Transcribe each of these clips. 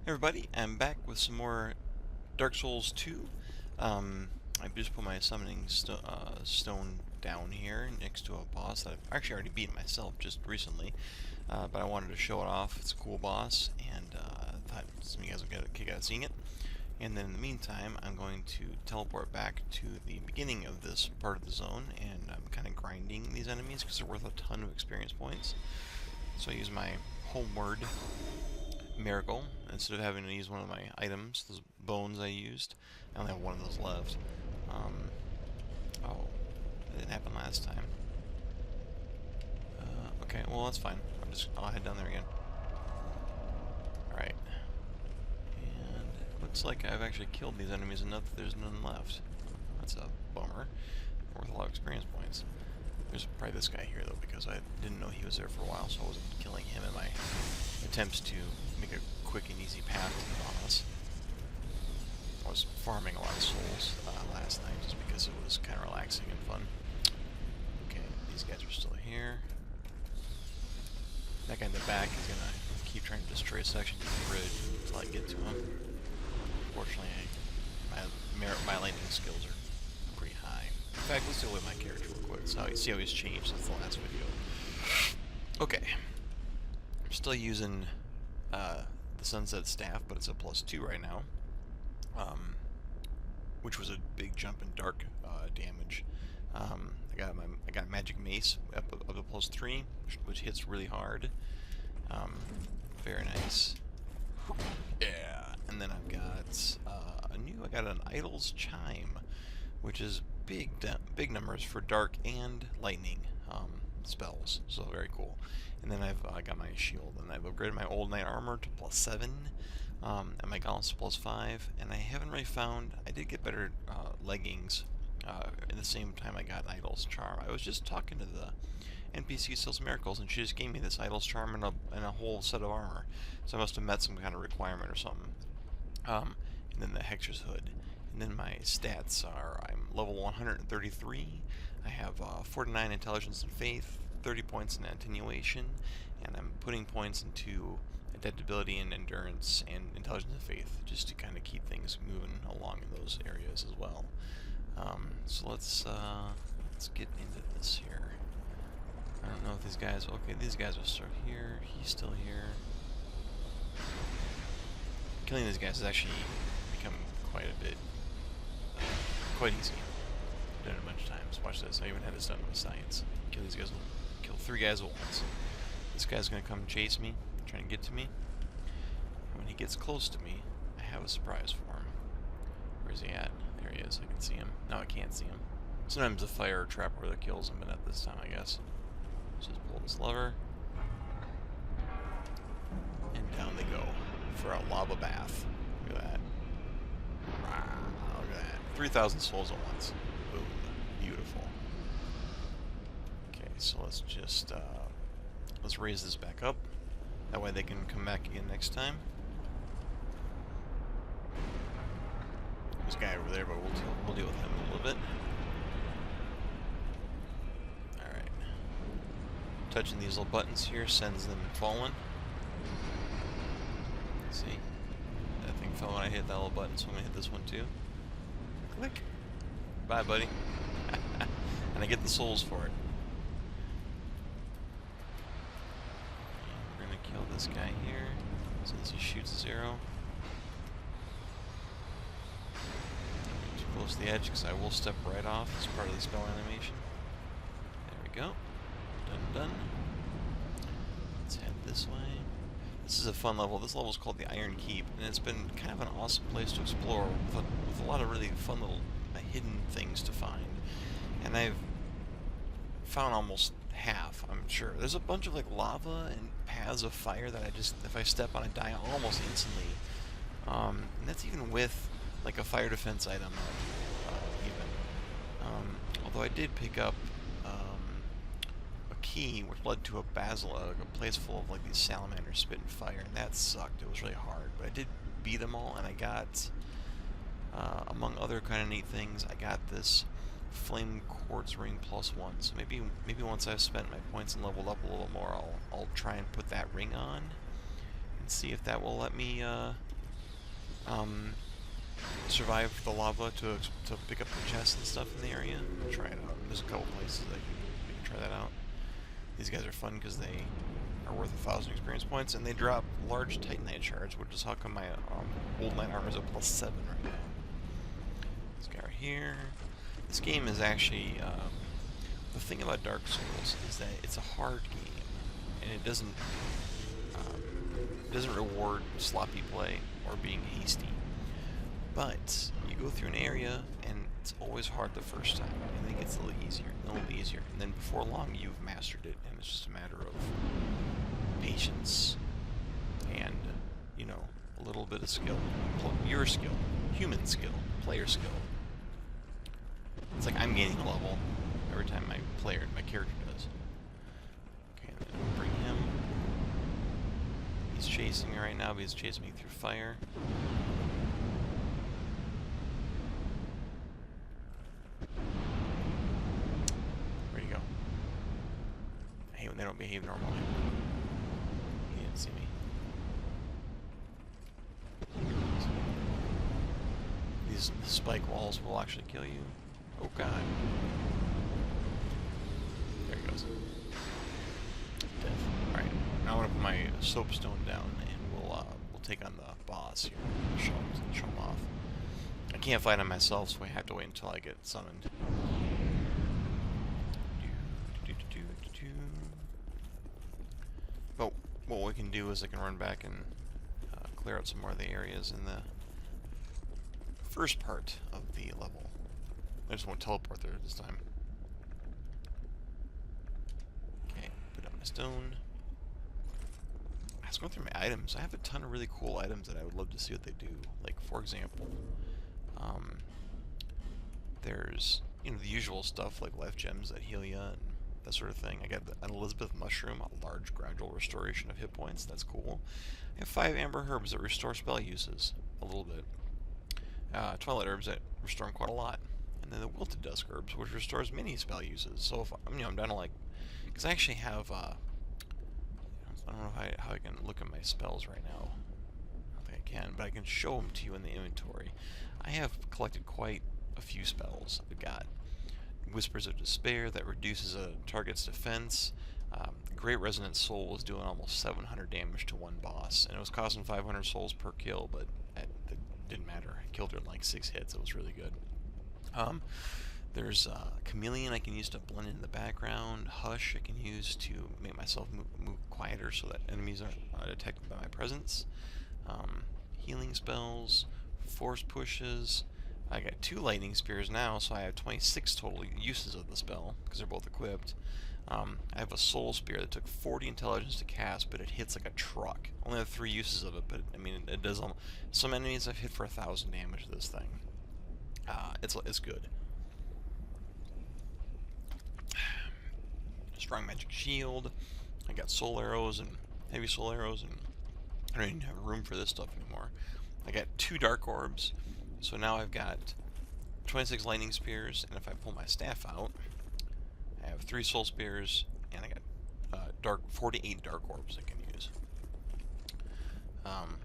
Hey everybody, I'm back with some more Dark Souls 2. I just put my summoning stone down here next to a boss that I've actually already beaten myself just recently, but I wanted to show it off. It's a cool boss, and I thought some of you guys would get a kick out of seeing it. And then in the meantime, I'm going to teleport back to the beginning of this part of the zone, and I'm kind of grinding these enemies because they're worth a ton of experience points. So I use my homeward miracle instead of having to use one of my items, those bones I used. I only have one of those left. Um, oh, that didn't happen last time. Okay, well that's fine. I'll head down there again. Alright. And it looks like I've actually killed these enemies enough that there's none left. That's a bummer. Worth a lot of experience points. There's probably this guy here though, because I didn't know he was there for a while, so I wasn't killing him in my attempts to make a quick and easy path to the boss. I was farming a lot of souls last night just because it was kind of relaxing and fun. Okay, these guys are still here. That guy in the back is gonna keep trying to destroy sections of the bridge until I get to him. Fortunately, my lightning skills are pretty high. In fact, let's deal with my character real quick. So see how he's changed since the last video. Okay. I'm still using the Sunset Staff, but it's a +2 right now. Which was a big jump in dark damage. I got Magic Mace up to +3, which hits really hard. Very nice. Yeah, and then I've got I got an Idol's Chime, which is big numbers for dark and lightning spells, so very cool. And then I got my shield, and I've upgraded my old knight armor to +7, and my gauntlets to +5, and I haven't really found, I did get better leggings at the same time I got Idol's Charm. I was just talking to the NPC Sells Miracles, and she just gave me this Idol's Charm and a whole set of armor, so I must have met some kind of requirement or something. And then the Hexer's Hood. And then my stats are, I'm level 133, I have 49 intelligence and faith, 30 points in attenuation, and I'm putting points into adaptability and endurance and intelligence and faith, just to kind of keep things moving along in those areas as well. So let's get into this here. I don't know if these guys, okay, these guys are still here, he's still here. Killing these guys has actually become quite a bit, quite easy. I've done it a bunch of times. Watch this, I even had this done with science. Kill these guys, kill 3 guys at once. This guy's gonna come chase me, trying to get to me. And when he gets close to me, I have a surprise for him. Where's he at? There he is, I can see him. Now I can't see him. Sometimes a fire trap where that kills him, but not this time, I guess. Let's just pull this lever. And down they go for a lava bath. Look at that. Wow, look at that. 3,000 souls at once. Boom. Beautiful. Okay, so let's just, let's raise this back up. That way they can come back again next time. There's a guy over there, but we'll deal with him in a little bit. Alright. Touching these little buttons here sends them falling. See? That thing fell when I hit that little button, so I'm gonna hit this one too. Click. Bye, buddy. And I get the souls for it. And we're gonna kill this guy here, since he shoots 0. Too close to the edge, because I will step right off as part of the spell animation. There we go. Done. Let's head this way. This is a fun level. This level is called the Iron Keep, and it's been kind of an awesome place to explore with a lot of really fun little hidden things to find. And I've found almost half, I'm sure. There's a bunch of like lava and paths of fire that I just, if I step on, I die almost instantly. And that's even with like a fire defense item, even. Although I did pick up key, which led to a basilisk, a place full of like these salamanders spitting fire, and that sucked. It was really hard, but I did beat them all, and I got, among other kind of neat things, I got this flame quartz ring +1. So maybe once I've spent my points and leveled up a little more, I'll try and put that ring on and see if that will let me survive the lava to pick up the chests and stuff in the area. Try it out. There's a couple places that you can try that out. These guys are fun because they are worth 1,000 experience points, and they drop large Titanite shards, which is how come my old knight armor is at +7 right now. This guy right here. This game is actually the thing about Dark Souls is that it's a hard game, and it doesn't reward sloppy play or being hasty. But you go through an area, and it's always hard the first time, and then it gets a little easier, and then before long you've mastered it, and it's just a matter of patience and, you know, a little bit of skill. Your skill, human skill, player skill. It's like I'm gaining a level every time my character does. Okay, then bring him. He's chasing me right now, but he's chasing me through fire. Where'd he go? I hate when they don't behave normally. He didn't see me. These spike walls will actually kill you. Oh god. There he goes. Death. Alright, now I'm gonna put my soapstone down and we'll take on the boss here. Show him off. I can't fight him myself, so I have to wait until I get summoned. But what we can do is I can run back and clear out some more of the areas in the first part of the level. I just won't teleport there this time. Okay, put up my stone. I was going through my items. I have a ton of really cool items that I would love to see what they do. Like, for example, there's, you know, the usual stuff like life gems that heal you and that sort of thing. I got an Elizabeth mushroom, a large gradual restoration of hit points. That's cool. I have 5 amber herbs that restore spell uses a little bit. Twilight herbs that restore them quite a lot. And then the wilted dusk herbs, which restores many spell uses. So if I'm down to like, because I actually have I don't know how I can look at my spells right now. I don't think I can, but I can show them to you in the inventory. I have collected quite a few spells. I've got Whispers of Despair that reduces a target's defense. Great Resonant Soul was doing almost 700 damage to one boss, and it was costing 500 souls per kill, but it didn't matter. I killed her in like 6 hits. It was really good. There's Chameleon I can use to blend in the background. Hush I can use to make myself move quieter so that enemies aren't detected by my presence. Healing spells, force pushes. I got 2 lightning spears now, so I have 26 total uses of the spell because they're both equipped. I have a soul spear that took 40 intelligence to cast, but it hits like a truck. Only have 3 uses of it, but I mean it does. Some enemies I've hit for 1,000 damage. This thing. It's good. Strong magic shield. I got soul arrows and heavy soul arrows, and I don't even have room for this stuff anymore. I got 2 dark orbs, so now I've got 26 lightning spears, and if I pull my staff out, I have 3 soul spears, and I got 48 dark orbs I can use.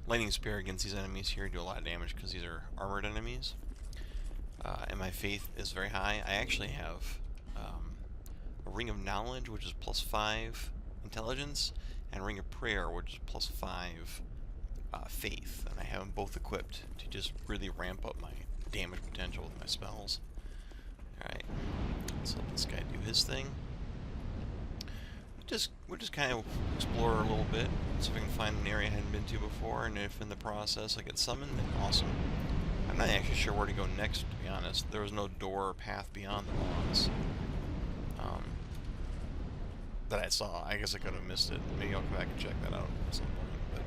Lightning spear against these enemies here do a lot of damage because these are armored enemies. And my faith is very high. I actually have a Ring of Knowledge, which is +5 intelligence, and a Ring of Prayer, which is +5 faith. And I have them both equipped to just really ramp up my damage potential with my spells. Alright, let's let this guy do his thing. We'll just kind of explore a little bit, see if we can find an area I hadn't been to before, and if in the process I get summoned, then awesome. I'm not actually sure where to go next, to be honest. There was no door or path beyond the boss that I saw. I guess I could have missed it. Maybe I'll come back and check that out at some point.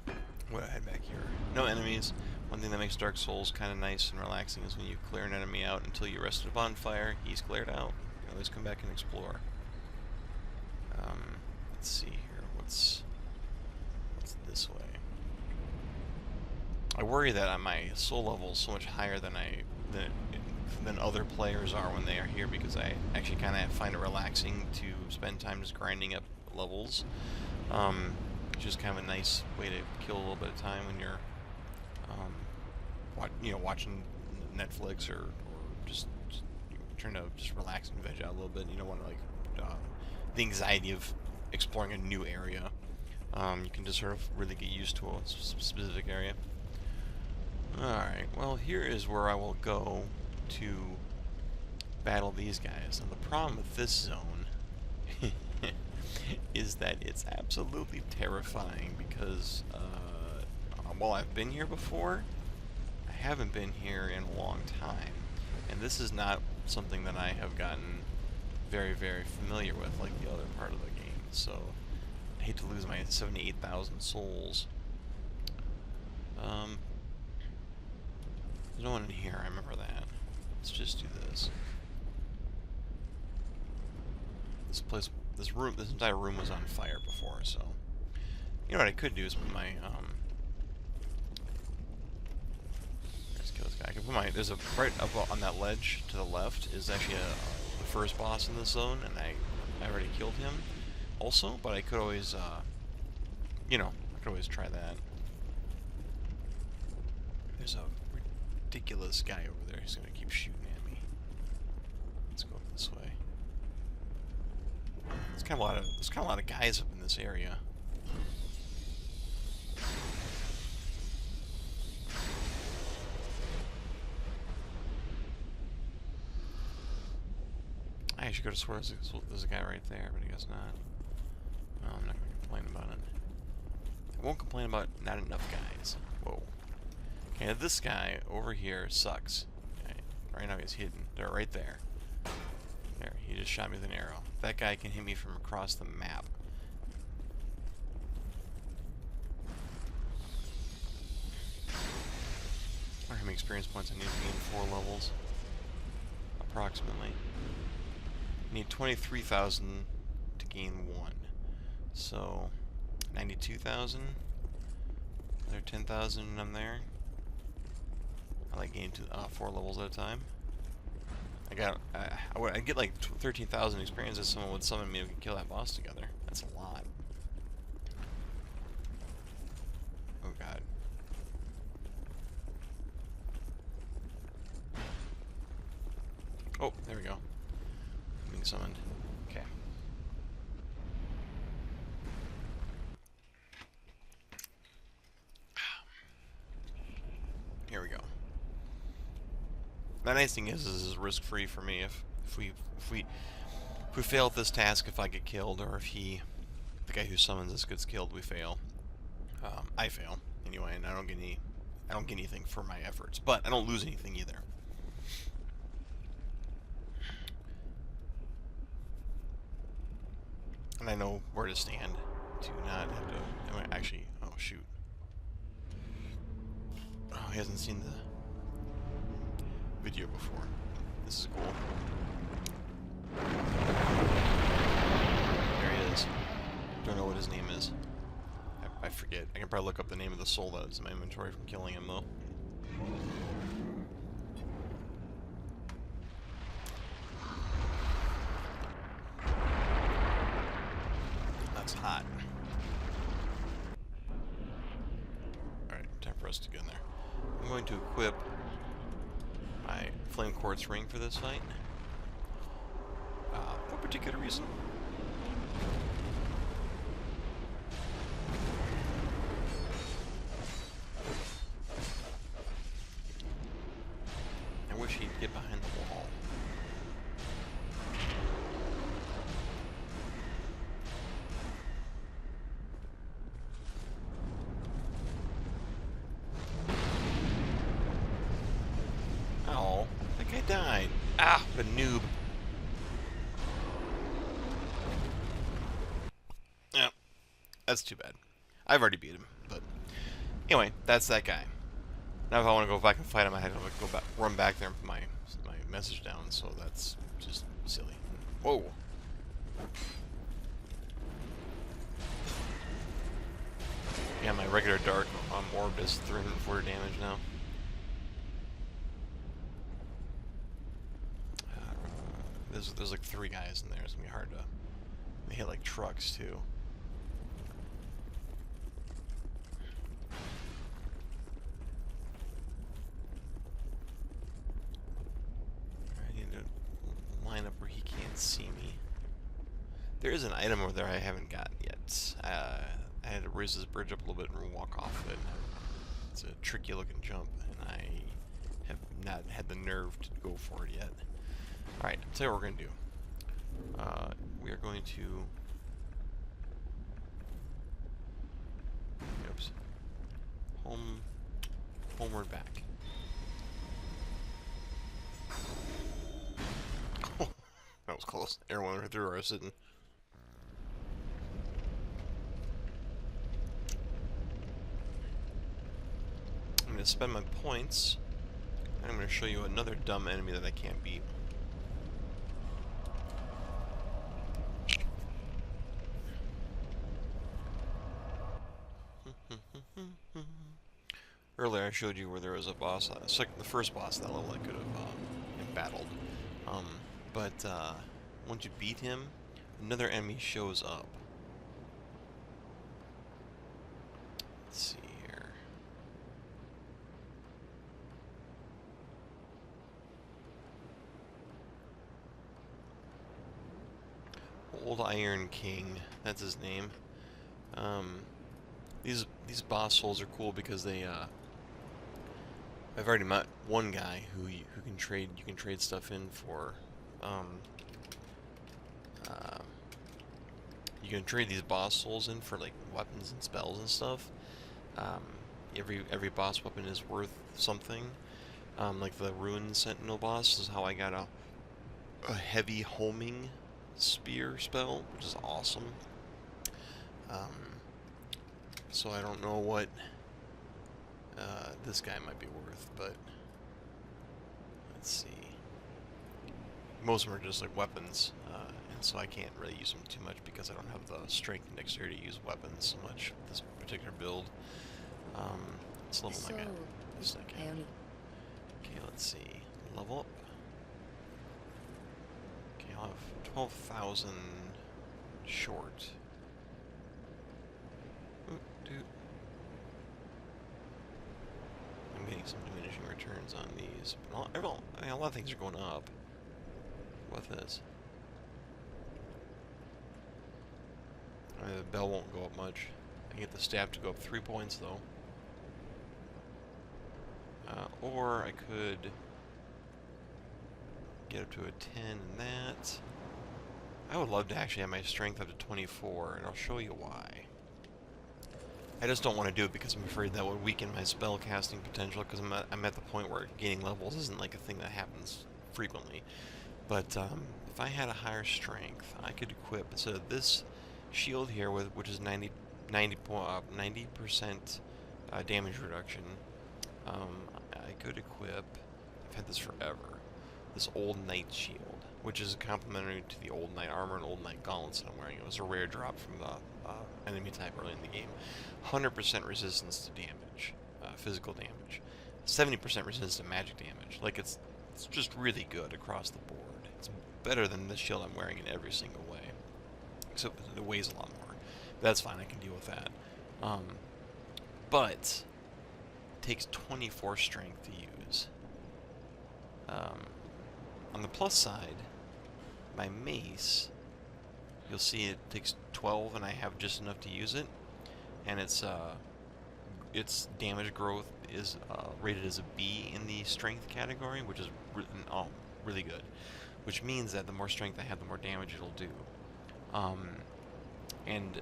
But we'll head back here. No enemies. One thing that makes Dark Souls kind of nice and relaxing is when you clear an enemy out until you rest at a bonfire, he's cleared out. You can always come back and explore. Let's see here. What's this way? I worry that my soul level is so much higher than other players are when they are here, because I actually kind of find it relaxing to spend time just grinding up levels. It's just kind of a nice way to kill a little bit of time when you're watching Netflix or just trying to just relax and veg out a little bit. You don't want to the anxiety of exploring a new area. You can just sort of really get used to a specific area. Alright, well here is where I will go to battle these guys. Now the problem with this zone is that it's absolutely terrifying because while I've been here before, I haven't been here in a long time. And this is not something that I have gotten very, very familiar with like the other part of the game. So I hate to lose my 78,000 souls. There's no one in here, I remember that. Let's just do this. This entire room was on fire before, so... You know what I could do is put my, let's kill this guy. I can put my... There's a... Right up on that ledge to the left is actually the first boss in this zone, and I already killed him also, but I could always, I could always try that. There's a ridiculous guy over there. He's gonna keep shooting at me. Let's go this way. There's kind of a lot of guys up in this area. I actually could have sworn there's a guy right there, but I guess not. No, I'm not gonna complain about it. I won't complain about not enough guys. Whoa. Okay, this guy over here sucks. Okay, right now he's hidden. They're right there. There, he just shot me with an arrow. That guy can hit me from across the map. How many experience points I need to gain 4 levels? Approximately. I need 23,000 to gain 1. So, 92,000. Another 10,000 and I'm there. I like gain 4 levels at a time. I'd get like 13,000 experience if someone would summon me and we could kill that boss together. That's a lot. Oh god. Oh, there we go. I'm being summoned. Okay. Here we go. The nice thing is this is risk-free for me. If we fail at this task, if I get killed, or if the guy who summons us gets killed, we fail. I fail anyway, and I don't get anything for my efforts, but I don't lose anything either. And I know where to stand to not have to. Actually, oh shoot. Oh, he hasn't seen the video before. This is cool. There he is. Don't know what his name is. I forget. I can probably look up the name of the soul that's in my inventory from killing him, though. That's hot. Alright, time for us to get in there. I'm going to equip my flame quartz ring for this fight. No particular reason. I wish he'd get behind the wall. Oh, that guy died. Ah, the noob. Yeah, that's too bad. I've already beat him, but anyway, that's that guy. Now if I want to go back and fight him, I have to go back, run back there and put my message down, so that's just silly. Whoa. Yeah, my regular dark orb is 340 damage now. There's like 3 guys in there. It's gonna be hard to. They hit like trucks too. There is an item over there I haven't gotten yet. I had to raise this bridge up a little bit and walk off of it. It's a tricky looking jump, and I have not had the nerve to go for it yet. Alright, I'll tell you what we're going to do. We are going to... Oops. Homeward back. That was close. Everyone right through where I was sitting. I'm going to spend my points. And I'm going to show you another dumb enemy that I can't beat. Earlier I showed you where there was a boss, the first boss that level I could have battled. But once you beat him, another enemy shows up. Let's see here. Old Iron King, that's his name. These boss souls are cool because they I've already met one guy who you can trade stuff in for. You can trade these boss souls in for like weapons and spells and stuff. Every boss weapon is worth something. Like the Ruined Sentinel boss is how I got a heavy homing spear spell, which is awesome. So I don't know what this guy might be worth, but let's see. Most of them are just like weapons, and so I can't really use them too much because I don't have the strength and dexterity to use weapons so much with this particular build. Let's level my guy. Okay, let's see. Level up. Okay, I'll have 12,000 short. I'm getting some diminishing returns on these. But I mean, a lot of things are going up. What this? I mean, the bell won't go up much. I can get the staff to go up 3 points though. Or I could get up to a 10 in that. I would love to actually have my strength up to 24, and I'll show you why. I just don't want to do it because I'm afraid that would weaken my spell casting potential, because I'm at the point where gaining levels isn't like a thing that happens frequently. But if I had a higher strength, I could equip, instead of this shield here, which is 90% damage reduction, I could equip, I've had this forever, this Old Knight shield, which is complementary to the Old Knight armor and Old Knight gauntlets that I'm wearing. It was a rare drop from the enemy type early in the game. 100% resistance to damage, physical damage. 70% resistance to magic damage. Like, it's just really good across the board. It's better than the shield I'm wearing in every single way. Except it weighs a lot more. That's fine, I can deal with that. But it takes 24 strength to use. On the plus side, my mace, you'll see it takes 12 and I have just enough to use it. And its damage growth is rated as a B in the strength category, which is really good. Which means that the more strength I have, the more damage it'll do. And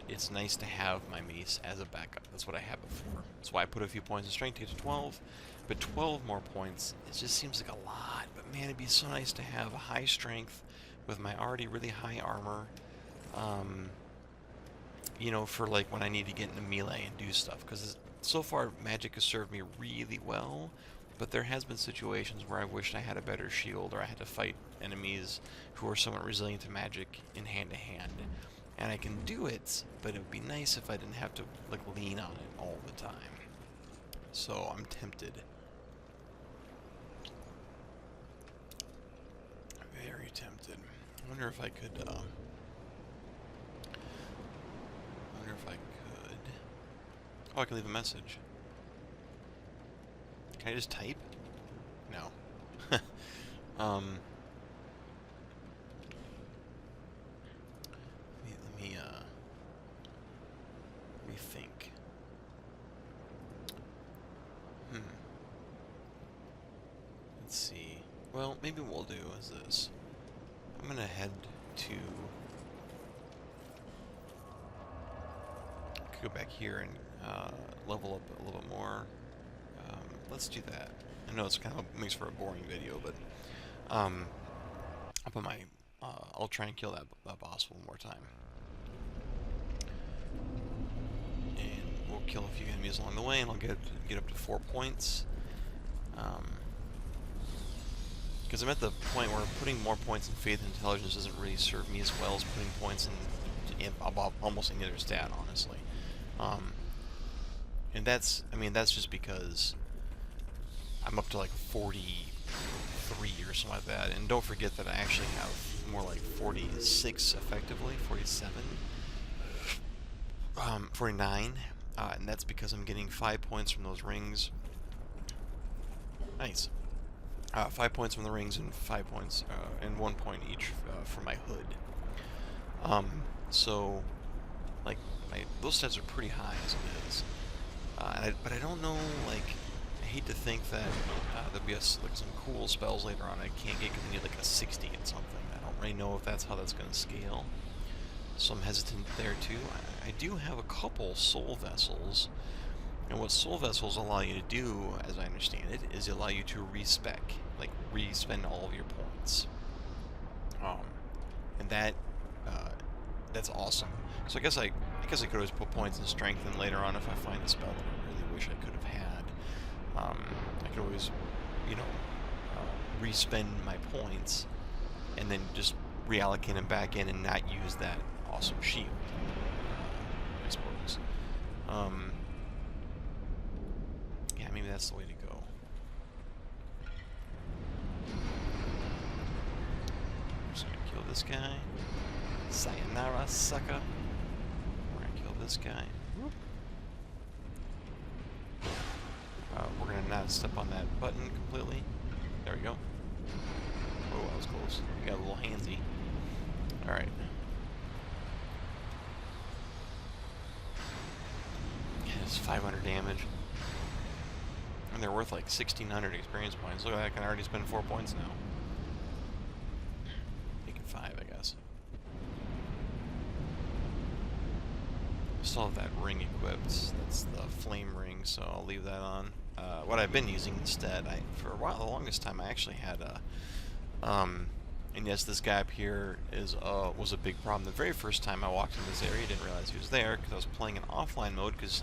it's nice to have my mace as a backup. That's what I have it for. That's why I put a few points of strength to get to 12. But 12 more points, it just seems like a lot. But man, it'd be so nice to have a high strength with my already really high armor. You know, for like when I need to get into melee and do stuff. Because so far, magic has served me really well. But there has been situations where I wished I had a better shield, or I had to fight enemies who are somewhat resilient to magic in hand-to-hand. And I can do it, but it would be nice if I didn't have to like lean on it all the time. So I'm tempted. Very tempted. I wonder if I could, Oh, I can leave a message. Can I just type? No. well, maybe what we'll do is this. I'm gonna head to... Go back here and level up a little more. Let's do that. I know it's kind of makes for a boring video, but I'll put my I'll try and kill that boss one more time, and we'll kill a few enemies along the way, and I'll get up to 4 points. Because I'm at the point where putting more points in faith and intelligence doesn't really serve me as well as putting points in almost any other stat, honestly. And that's, I mean, that's just because I'm up to like 43 or something like that. And don't forget that I actually have more like 46 effectively, 47, 49. And that's because I'm getting 5 points from those rings. Nice. 5 points from the rings and 5 points, and 1 point each for my hood. So, like, those stats are pretty high as it is. But I don't know, like, I hate to think that there'll be like some cool spells later on I can't get because I need like a 60 and something. I don't really know if that's how that's going to scale. So I'm hesitant there too. I do have a couple soul vessels. And what soul vessels allow you to do, as I understand it, is allow you to respec, like re-spend all of your points. And that's awesome. So I guess I could always put points in strength in later on if I find a spell that I really wish I could have had. I could always, you know, re-spend my points and then just reallocate them back in and not use that awesome shield, I suppose. Yeah, maybe that's the way to go. I'm just gonna kill this guy. Sayonara, sucker. We're gonna kill this guy. Whoop. We're gonna not step on that button completely. There we go. Oh, that was close. We got a little handsy. Alright. Yeah, it's 500 damage. And they're worth like 1,600 experience points. Look at that, I can already spend 4 points now. Making 5, I guess. Still have that ring equipped. That's the flame ring, so I'll leave that on. What I've been using instead, for a while, the longest time, I actually had a... and yes, this guy up here was a big problem. The very first time I walked in this area, I didn't realize he was there, because I was playing in offline mode, because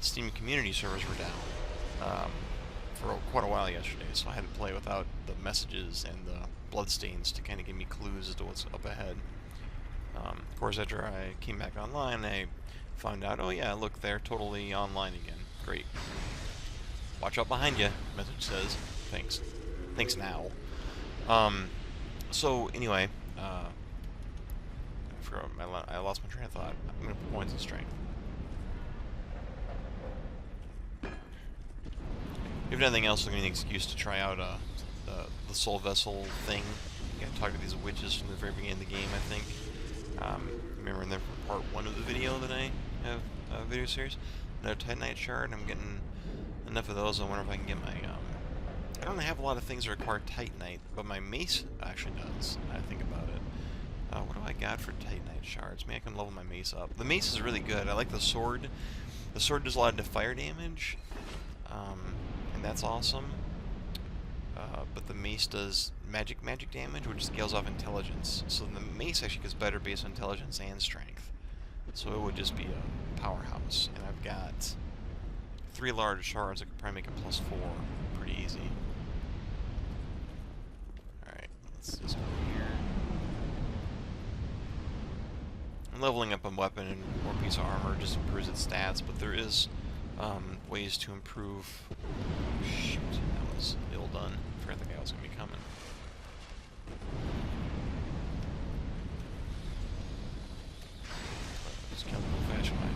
Steam community servers were down. For quite a while yesterday, so I had to play without the messages and the bloodstains to kind of give me clues as to what's up ahead. Of course, after I came back online, I found out, oh yeah, look, they're totally online again. Great. Watch out behind you, message says. Thanks. Thanks now. So, anyway, I lost my train of thought. I'm going to put points in strength. If nothing else, I'm going to need an excuse to try out the soul vessel thing. You gotta talk to these witches from the very beginning of the game, I think. Remember in the part 1 of the video that I have a video series? Another Titanite shard. I'm getting enough of those. I wonder if I can get my... I don't have a lot of things that require Titanite, but my mace actually does, I think about it. What do I got for Titanite shards? Maybe I can level my mace up. The mace is really good. I like the sword. The sword does a lot of fire damage. And that's awesome. But the mace does magic damage, which scales off intelligence. So the mace actually gets better based on intelligence and strength. So it would just be a powerhouse. And I've got 3 large shards. I could probably make it +4 pretty easy. Alright, let's just go here. And leveling up a weapon and more piece of armor just improves its stats, but there is ways to improve... Shoot, that was ill done. I forgot the guy was going to be coming. Just kill him in a fashion way.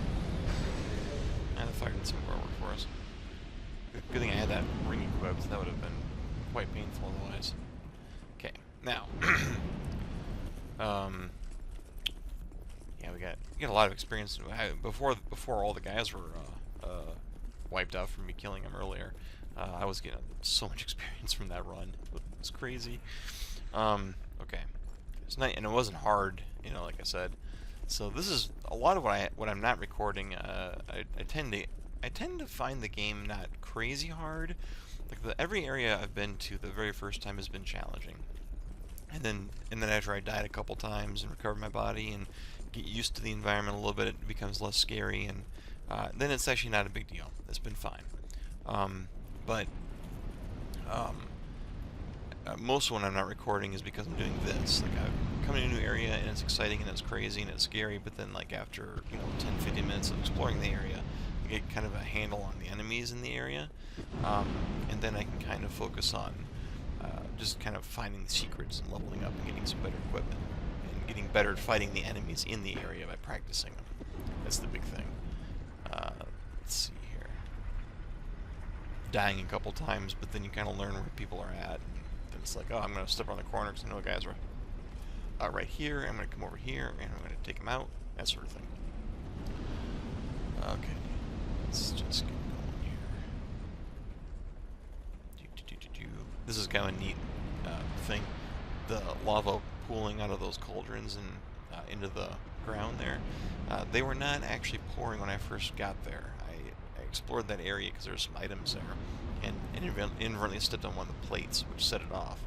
And the fire didn't seem to work for us. Good thing I had that ring equipped. That would have been quite painful otherwise. Okay, now... yeah, we got a lot of experience. Before all the guys were wiped out from me killing him earlier. I was getting so much experience from that run. It was crazy. Okay. It's nice, and it wasn't hard, you know, like I said. So this is a lot of what I'm not recording. I tend to find the game not crazy hard. Like every area I've been to the very first time has been challenging. And then after I died a couple times and recovered my body and get used to the environment a little bit, it becomes less scary, and then it's actually not a big deal. It's been fine. But most of when I'm not recording is because I'm doing this. Like I come to a new area and it's exciting and it's crazy and it's scary, but then like after 10-15 minutes of exploring the area, I get kind of a handle on the enemies in the area, and then I can kind of focus on just kind of finding the secrets and leveling up and getting some better equipment and getting better at fighting the enemies in the area by practicing them. That's the big thing. Let's see here. Dying a couple times, but then you kind of learn where people are at. And then it's like, oh, I'm going to step around the corner because I know the guys are right here. I'm going to come over here and I'm going to take them out. That sort of thing. Okay. Let's just get going here. This is kind of a neat thing. The lava pooling out of those cauldrons and into the ground there. They were not actually pouring when I first got there. I explored that area because there's some items there, and inadvertently stepped on one of the plates, which set it off.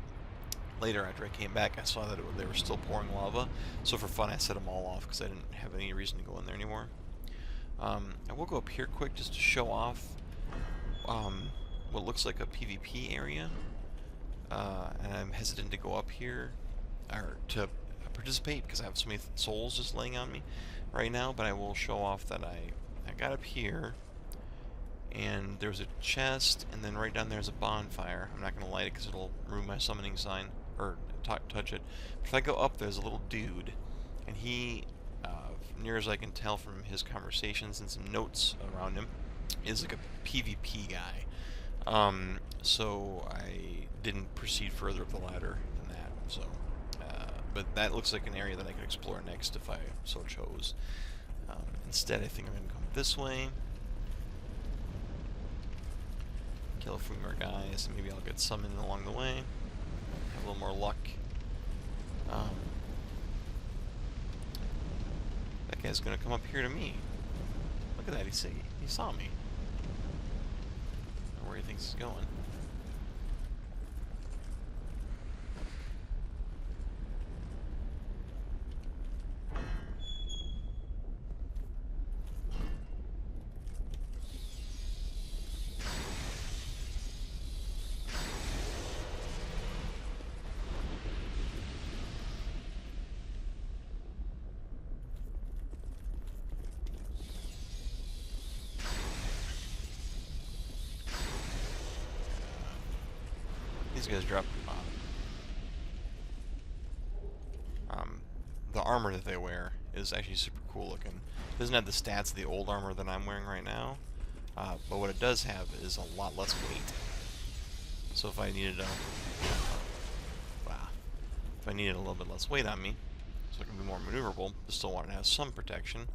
Later, after I came back, I saw that they were still pouring lava, so for fun I set them all off because I didn't have any reason to go in there anymore. I will go up here quick just to show off what looks like a PvP area, and I'm hesitant to go up here or to participate because I have so many souls just laying on me right now, but I will show off that I got up here and there's a chest, and then right down there's a bonfire. I'm not going to light it because it'll ruin my summoning sign, or touch it. But if I go up, there's a little dude, and he, near as I can tell from his conversations and some notes around him, is like a PvP guy. So I didn't proceed further up the ladder than that. So, but that looks like an area that I could explore next if I so chose. Instead, I think I'm going to come this way. Kill a few more guys, and maybe I'll get summoned along the way. Have a little more luck. That guy's gonna come up here to me. Look at that, he saw me. I don't know where he thinks he's going. These guys drop the armor that they wear is actually super cool looking. It doesn't have the stats of the old armor that I'm wearing right now, but what it does have is a lot less weight. So if I needed if I needed a little bit less weight on me, so it can be more maneuverable, but still wanted to have some protection,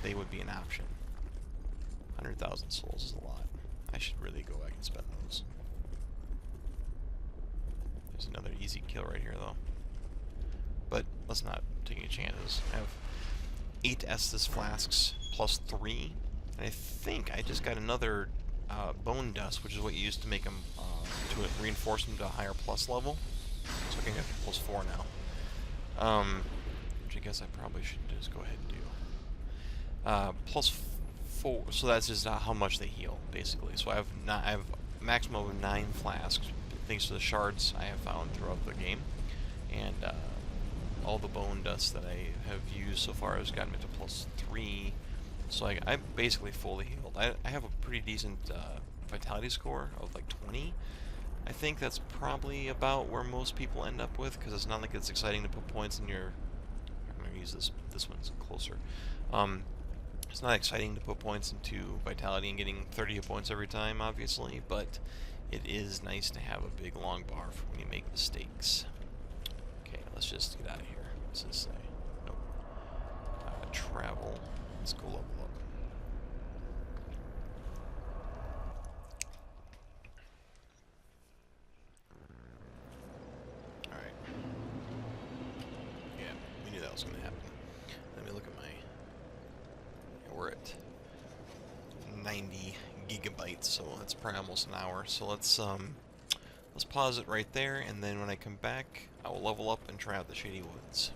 they would be an option. 100,000 souls is a lot. I should really go back and spend those. There's another easy kill right here, though. But let's not take any chances. I have 8 Estus flasks plus 3, and I think I just got another bone dust, which is what you used to make them to reinforce them to a higher plus level. So I can get plus 4 now. Which I guess I probably should just go ahead and do. Plus 4, so that's just how much they heal, basically. So I have a maximum of 9 flasks, thanks to the shards I have found throughout the game, and all the bone dust that I have used so far has gotten me to plus 3, so I'm basically fully healed. I have a pretty decent vitality score of like 20. I think that's probably about where most people end up with, because it's not like it's exciting to put points in your... I'm going to use this one's closer. It's not exciting to put points into vitality and getting 30 hit points every time, obviously, but it is nice to have a big long bar for when you make mistakes. Okay, let's just get out of here. What's this say? Nope. Travel. Let's go level up. that was going to happen. Let me look at my... We're at 90 gigabytes, so that's probably almost an hour. So let's pause it right there, and then when I come back, I will level up and try out the Shady Woods.